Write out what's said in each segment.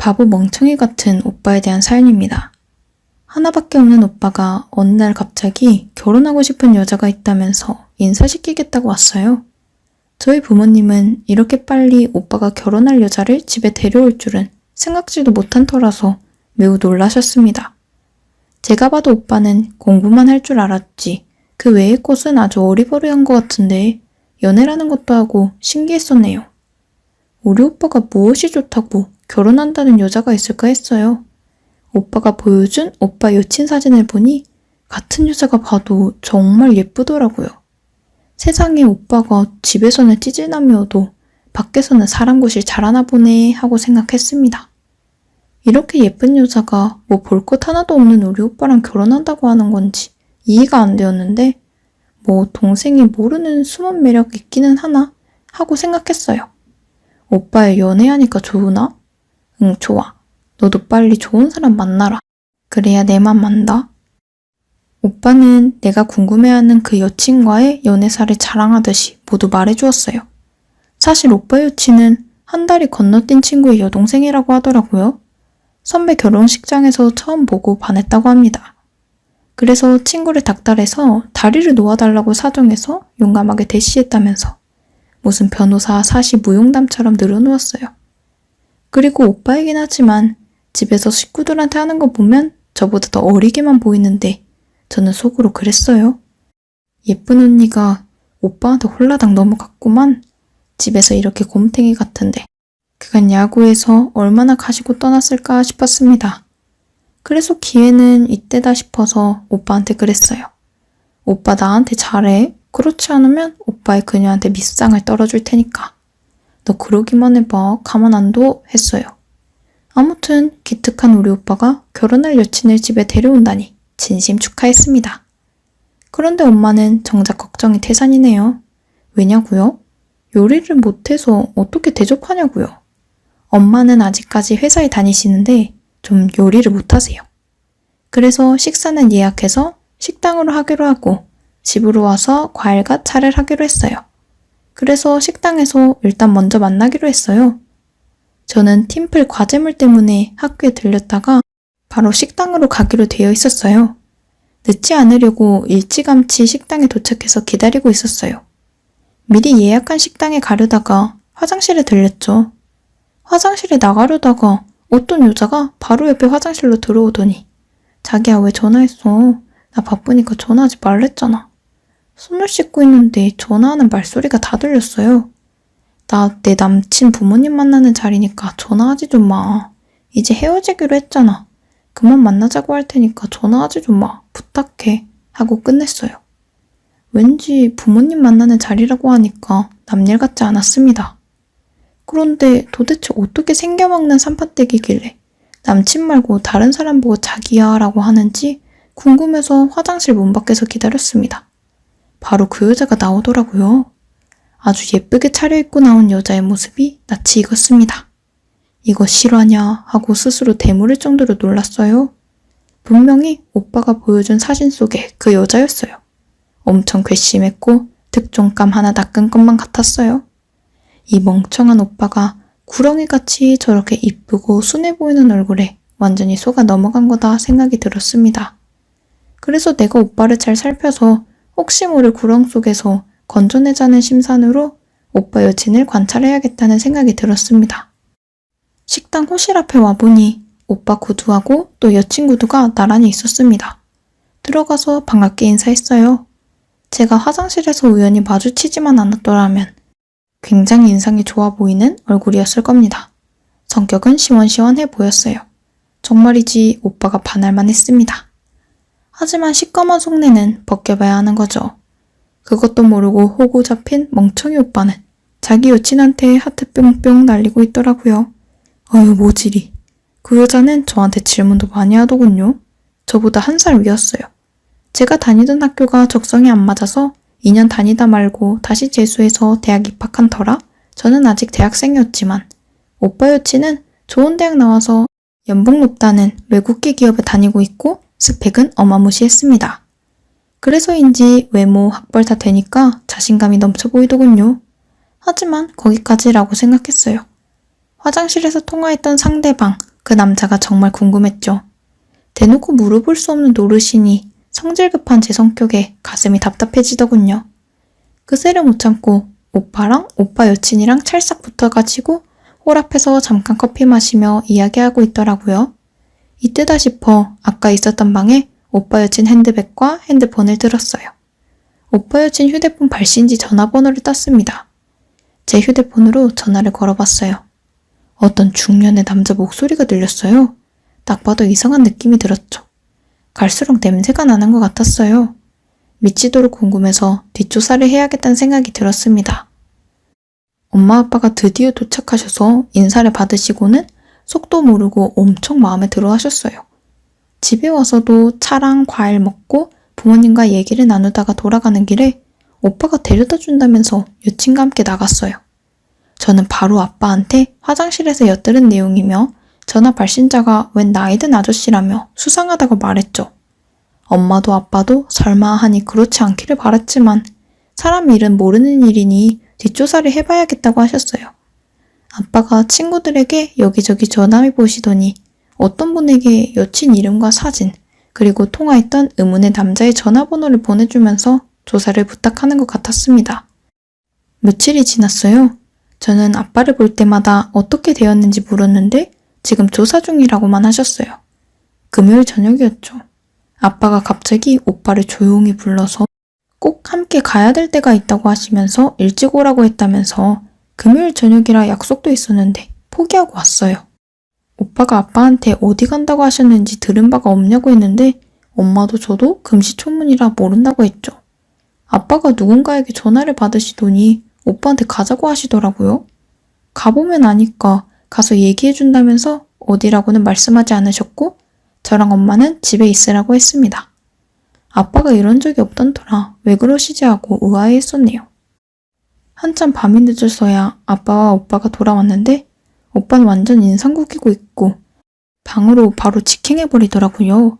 바보 멍청이 같은 오빠에 대한 사연입니다. 하나밖에 없는 오빠가 어느 날 갑자기 결혼하고 싶은 여자가 있다면서 인사시키겠다고 왔어요. 저희 부모님은 이렇게 빨리 오빠가 결혼할 여자를 집에 데려올 줄은 생각지도 못한 터라서 매우 놀라셨습니다. 제가 봐도 오빠는 공부만 할 줄 알았지 그 외의 것은 아주 어리버리한 것 같은데 연애라는 것도 하고 신기했었네요. 우리 오빠가 무엇이 좋다고 결혼한다는 여자가 있을까 했어요. 오빠가 보여준 오빠 여친 사진을 보니 같은 여자가 봐도 정말 예쁘더라고요. 세상에 오빠가 집에서는 찌질남이어도 밖에서는 사람 구실 잘하나 보네 하고 생각했습니다. 이렇게 예쁜 여자가 뭐 볼 것 하나도 없는 우리 오빠랑 결혼한다고 하는 건지 이해가 안 되었는데 뭐 동생이 모르는 숨은 매력이 있기는 하나 하고 생각했어요. 오빠의 연애하니까 좋으나? 응, 좋아. 너도 빨리 좋은 사람 만나라. 그래야 내 맘 안다. 오빠는 내가 궁금해하는 그 여친과의 연애사를 자랑하듯이 모두 말해주었어요. 사실 오빠 여친은 한 달이 건너뛴 친구의 여동생이라고 하더라고요. 선배 결혼식장에서 처음 보고 반했다고 합니다. 그래서 친구를 닥달해서 다리를 놓아달라고 사정해서 용감하게 대시했다면서 무슨 변호사 사시 무용담처럼 늘어놓았어요. 그리고 오빠이긴 하지만 집에서 식구들한테 하는 거 보면 저보다 더 어리게만 보이는데 저는 속으로 그랬어요. 예쁜 언니가 오빠한테 홀라당 넘어갔구만. 집에서 이렇게 곰탱이 같은데 그간 야구에서 얼마나 가시고 떠났을까 싶었습니다. 그래서 기회는 이때다 싶어서 오빠한테 그랬어요. 오빠 나한테 잘해. 그렇지 않으면 오빠의 그녀한테 밑상을 떨어줄 테니까. 너 그러기만 해봐. 가만 안 둬. 했어요. 아무튼 기특한 우리 오빠가 결혼할 여친을 집에 데려온다니 진심 축하했습니다. 그런데 엄마는 정작 걱정이 태산이네요. 왜냐고요? 요리를 못해서 어떻게 대접하냐고요. 엄마는 아직까지 회사에 다니시는데 좀 요리를 못하세요. 그래서 식사는 예약해서 식당으로 하기로 하고 집으로 와서 과일과 차를 하기로 했어요. 그래서 식당에서 일단 먼저 만나기로 했어요. 저는 팀플 과제물 때문에 학교에 들렸다가 바로 식당으로 가기로 되어 있었어요. 늦지 않으려고 일찌감치 식당에 도착해서 기다리고 있었어요. 미리 예약한 식당에 가려다가 화장실에 들렸죠. 화장실에 나가려다가 어떤 여자가 바로 옆에 화장실로 들어오더니 자기야 왜 전화했어? 나 바쁘니까 전화하지 말랬잖아. 손을 씻고 있는데 전화하는 말소리가 다 들렸어요. 나 내 남친 부모님 만나는 자리니까 전화하지 좀 마. 이제 헤어지기로 했잖아. 그만 만나자고 할 테니까 전화하지 좀 마. 부탁해. 하고 끝냈어요. 왠지 부모님 만나는 자리라고 하니까 남일 같지 않았습니다. 그런데 도대체 어떻게 생겨먹는 삼파떼기길래 남친 말고 다른 사람 보고 자기야 라고 하는지 궁금해서 화장실 문 밖에서 기다렸습니다. 바로 그 여자가 나오더라고요. 아주 예쁘게 차려입고 나온 여자의 모습이 낯이 익었습니다. 이거 실화냐 하고 스스로 되물을 정도로 놀랐어요. 분명히 오빠가 보여준 사진 속의 그 여자였어요. 엄청 괘씸했고 특종감 하나 닦은 것만 같았어요. 이 멍청한 오빠가 구렁이같이 저렇게 이쁘고 순해 보이는 얼굴에 완전히 속아 넘어간 거다 생각이 들었습니다. 그래서 내가 오빠를 잘 살펴서 혹시 모를 구렁 속에서 건져내자는 심산으로 오빠 여친을 관찰해야겠다는 생각이 들었습니다. 식당 호실 앞에 와보니 오빠 구두하고 또 여친 구두가 나란히 있었습니다. 들어가서 반갑게 인사했어요. 제가 화장실에서 우연히 마주치지만 않았더라면 굉장히 인상이 좋아 보이는 얼굴이었을 겁니다. 성격은 시원시원해 보였어요. 정말이지 오빠가 반할만 했습니다. 하지만 시꺼먼 속내는 벗겨봐야 하는 거죠. 그것도 모르고 호구 잡힌 멍청이 오빠는 자기 여친한테 하트 뿅뿅 날리고 있더라고요. 어휴 모질이. 그 여자는 저한테 질문도 많이 하더군요. 저보다 1살 위였어요. 제가 다니던 학교가 적성이 안 맞아서 2년 다니다 말고 다시 재수해서 대학 입학한 터라 저는 아직 대학생이었지만 오빠 여친은 좋은 대학 나와서 연봉 높다는 외국계 기업에 다니고 있고 스펙은 어마무시했습니다. 그래서인지 외모, 학벌 다 되니까 자신감이 넘쳐 보이더군요. 하지만 거기까지라고 생각했어요. 화장실에서 통화했던 상대방, 그 남자가 정말 궁금했죠. 대놓고 물어볼 수 없는 노릇이니 성질 급한 제 성격에 가슴이 답답해지더군요. 그 세를 못 참고 오빠랑 오빠 여친이랑 찰싹 붙어가지고 홀 앞에서 잠깐 커피 마시며 이야기하고 있더라고요. 이때다 싶어 아까 있었던 방에 오빠 여친 핸드백과 핸드폰을 들었어요. 오빠 여친 휴대폰 발신지 전화번호를 땄습니다. 제 휴대폰으로 전화를 걸어봤어요. 어떤 중년의 남자 목소리가 들렸어요. 딱 봐도 이상한 느낌이 들었죠. 갈수록 냄새가 나는 것 같았어요. 미치도록 궁금해서 뒷조사를 해야겠다는 생각이 들었습니다. 엄마 아빠가 드디어 도착하셔서 인사를 받으시고는 속도 모르고 엄청 마음에 들어 하셨어요. 집에 와서도 차랑 과일 먹고 부모님과 얘기를 나누다가 돌아가는 길에 오빠가 데려다 준다면서 여친과 함께 나갔어요. 저는 바로 아빠한테 화장실에서 엿들은 내용이며 전화 발신자가 웬 나이든 아저씨라며 수상하다고 말했죠. 엄마도 아빠도 설마 하니 그렇지 않기를 바랐지만 사람 일은 모르는 일이니 뒷조사를 해봐야겠다고 하셨어요. 아빠가 친구들에게 여기저기 전화해 보시더니 어떤 분에게 여친 이름과 사진 그리고 통화했던 의문의 남자의 전화번호를 보내주면서 조사를 부탁하는 것 같았습니다. 며칠이 지났어요. 저는 아빠를 볼 때마다 어떻게 되었는지 물었는데 지금 조사 중이라고만 하셨어요. 금요일 저녁이었죠. 아빠가 갑자기 오빠를 조용히 불러서 꼭 함께 가야 될 때가 있다고 하시면서 일찍 오라고 했다면서 금요일 저녁이라 약속도 있었는데 포기하고 왔어요. 오빠가 아빠한테 어디 간다고 하셨는지 들은 바가 없냐고 했는데 엄마도 저도 금시초문이라 모른다고 했죠. 아빠가 누군가에게 전화를 받으시더니 오빠한테 가자고 하시더라고요. 가보면 아니까 가서 얘기해준다면서 어디라고는 말씀하지 않으셨고 저랑 엄마는 집에 있으라고 했습니다. 아빠가 이런 적이 없던 터라 왜 그러시지 하고 의아해했었네요. 한참 밤이 늦어서야 아빠와 오빠가 돌아왔는데 오빠는 완전 인상 구기고 있고 방으로 바로 직행해버리더라고요.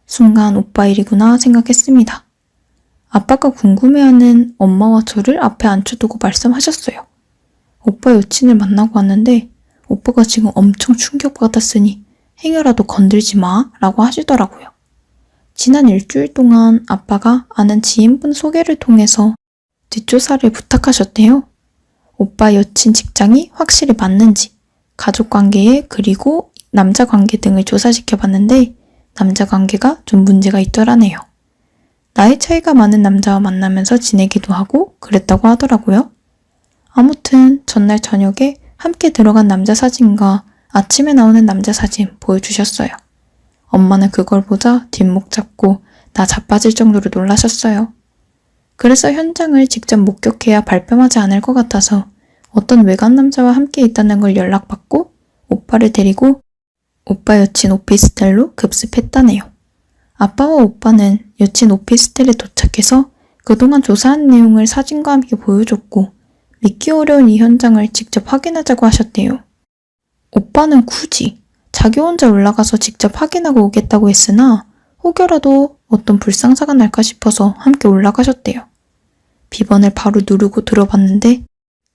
순간 오빠 일이구나 생각했습니다. 아빠가 궁금해하는 엄마와 저를 앞에 앉혀두고 말씀하셨어요. 오빠 여친을 만나고 왔는데 오빠가 지금 엄청 충격받았으니 행여라도 건들지 마 라고 하시더라고요. 지난 일주일 동안 아빠가 아는 지인분 소개를 통해서 뒷조사를 부탁하셨대요. 오빠 여친 직장이 확실히 맞는지, 가족관계에 그리고 남자관계 등을 조사시켜봤는데 남자관계가 좀 문제가 있더라네요. 나이 차이가 많은 남자와 만나면서 지내기도 하고 그랬다고 하더라고요. 아무튼 전날 저녁에 함께 들어간 남자 사진과 아침에 나오는 남자 사진 보여주셨어요. 엄마는 그걸 보자 뒷목 잡고 나 자빠질 정도로 놀라셨어요. 그래서 현장을 직접 목격해야 발뺌하지 않을 것 같아서 어떤 외간 남자와 함께 있다는 걸 연락받고 오빠를 데리고 오빠 여친 오피스텔로 급습했다네요. 아빠와 오빠는 여친 오피스텔에 도착해서 그동안 조사한 내용을 사진과 함께 보여줬고 믿기 어려운 이 현장을 직접 확인하자고 하셨대요. 오빠는 굳이 자기 혼자 올라가서 직접 확인하고 오겠다고 했으나 혹여라도 어떤 불상사가 날까 싶어서 함께 올라가셨대요. 비번을 바로 누르고 들어봤는데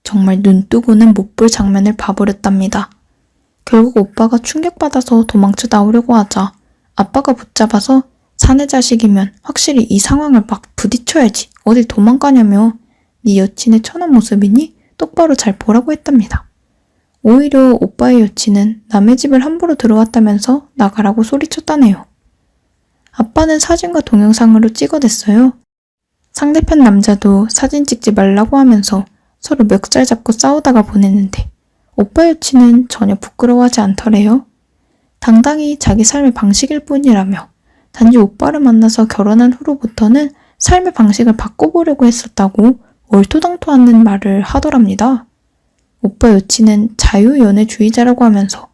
정말 눈 뜨고는 못 볼 장면을 봐버렸답니다. 결국 오빠가 충격받아서 도망쳐 나오려고 하자 아빠가 붙잡아서 사내 자식이면 확실히 이 상황을 막 부딪혀야지 어딜 도망가냐며 네 여친의 천한 모습이니 똑바로 잘 보라고 했답니다. 오히려 오빠의 여친은 남의 집을 함부로 들어왔다면서 나가라고 소리쳤다네요. 아빠는 사진과 동영상으로 찍어댔어요. 상대편 남자도 사진 찍지 말라고 하면서 서로 멱살 잡고 싸우다가 보냈는데 오빠 여친은 전혀 부끄러워하지 않더래요. 당당히 자기 삶의 방식일 뿐이라며 단지 오빠를 만나서 결혼한 후로부터는 삶의 방식을 바꿔보려고 했었다고 얼토당토 않는 말을 하더랍니다. 오빠 여친은 자유연애주의자라고 하면서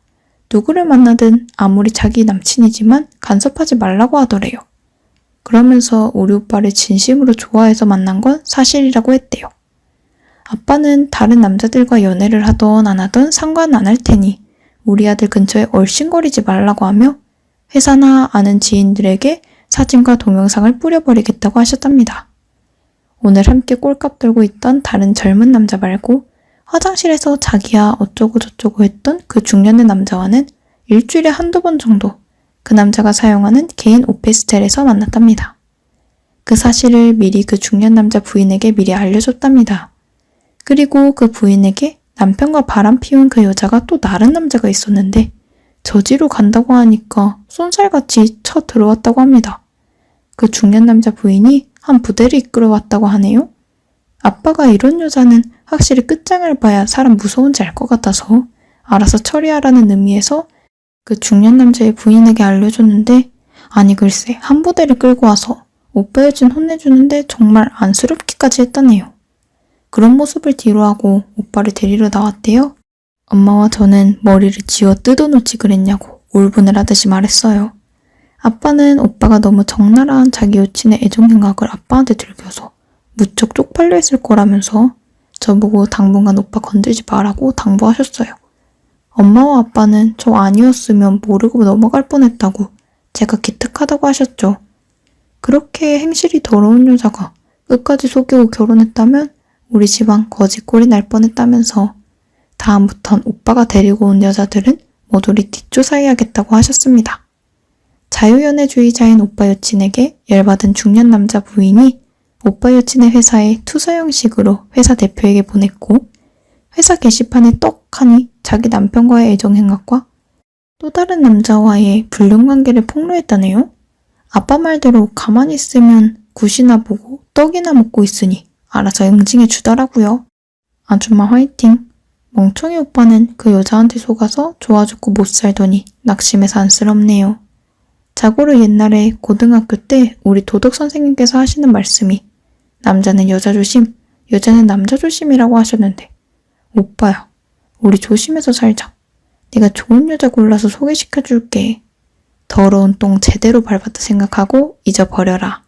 누구를 만나든 아무리 자기 남친이지만 간섭하지 말라고 하더래요. 그러면서 우리 오빠를 진심으로 좋아해서 만난 건 사실이라고 했대요. 아빠는 다른 남자들과 연애를 하던 안 하던 상관 안 할 테니 우리 아들 근처에 얼씬거리지 말라고 하며 회사나 아는 지인들에게 사진과 동영상을 뿌려버리겠다고 하셨답니다. 오늘 함께 꼴값 들고 있던 다른 젊은 남자 말고 화장실에서 자기야 어쩌고 저쩌고 했던 그 중년의 남자와는 일주일에 한두 번 정도 그 남자가 사용하는 개인 오피스텔에서 만났답니다. 그 사실을 미리 그 중년 남자 부인에게 미리 알려줬답니다. 그리고 그 부인에게 남편과 바람 피운 그 여자가 또 다른 남자가 있었는데 저지로 간다고 하니까 쏜살같이 쳐 들어왔다고 합니다. 그 중년 남자 부인이 한 부대를 이끌어왔다고 하네요. 아빠가 이런 여자는 확실히 끝장을 봐야 사람 무서운지 알 것 같아서 알아서 처리하라는 의미에서 그 중년 남자의 부인에게 알려줬는데 아니 글쎄 한 부대를 끌고 와서 오빠 여친 혼내주는데 정말 안쓰럽기까지 했다네요. 그런 모습을 뒤로하고 오빠를 데리러 나왔대요. 엄마와 저는 머리를 쥐어 뜯어놓지 그랬냐고 울분을 하듯이 말했어요. 아빠는 오빠가 너무 적나라한 자기 여친의 애정 생각을 아빠한테 들켜서 무척 쪽팔려 했을 거라면서 저보고 당분간 오빠 건들지 말라고 당부하셨어요. 엄마와 아빠는 저 아니었으면 모르고 넘어갈 뻔했다고 제가 기특하다고 하셨죠. 그렇게 행실이 더러운 여자가 끝까지 속이고 결혼했다면 우리 집안 거지꼴이 날 뻔했다면서 다음부턴 오빠가 데리고 온 여자들은 모조리 뒷조사해야겠다고 하셨습니다. 자유연애주의자인 오빠 여친에게 열받은 중년 남자 부인이 오빠 여친의 회사에 투서 형식으로 회사 대표에게 보냈고 회사 게시판에 떡하니 자기 남편과의 애정행각과 또 다른 남자와의 불륜관계를 폭로했다네요. 아빠 말대로 가만히 있으면 굿이나 보고 떡이나 먹고 있으니 알아서 응징해 주더라고요. 아줌마 화이팅! 멍청이 오빠는 그 여자한테 속아서 좋아 죽고 못 살더니 낙심해서 안쓰럽네요. 자고로 옛날에 고등학교 때 우리 도덕 선생님께서 하시는 말씀이 남자는 여자 조심, 여자는 남자 조심이라고 하셨는데 오빠야, 우리 조심해서 살자. 내가 좋은 여자 골라서 소개시켜줄게. 더러운 똥 제대로 밟았다 생각하고 잊어버려라.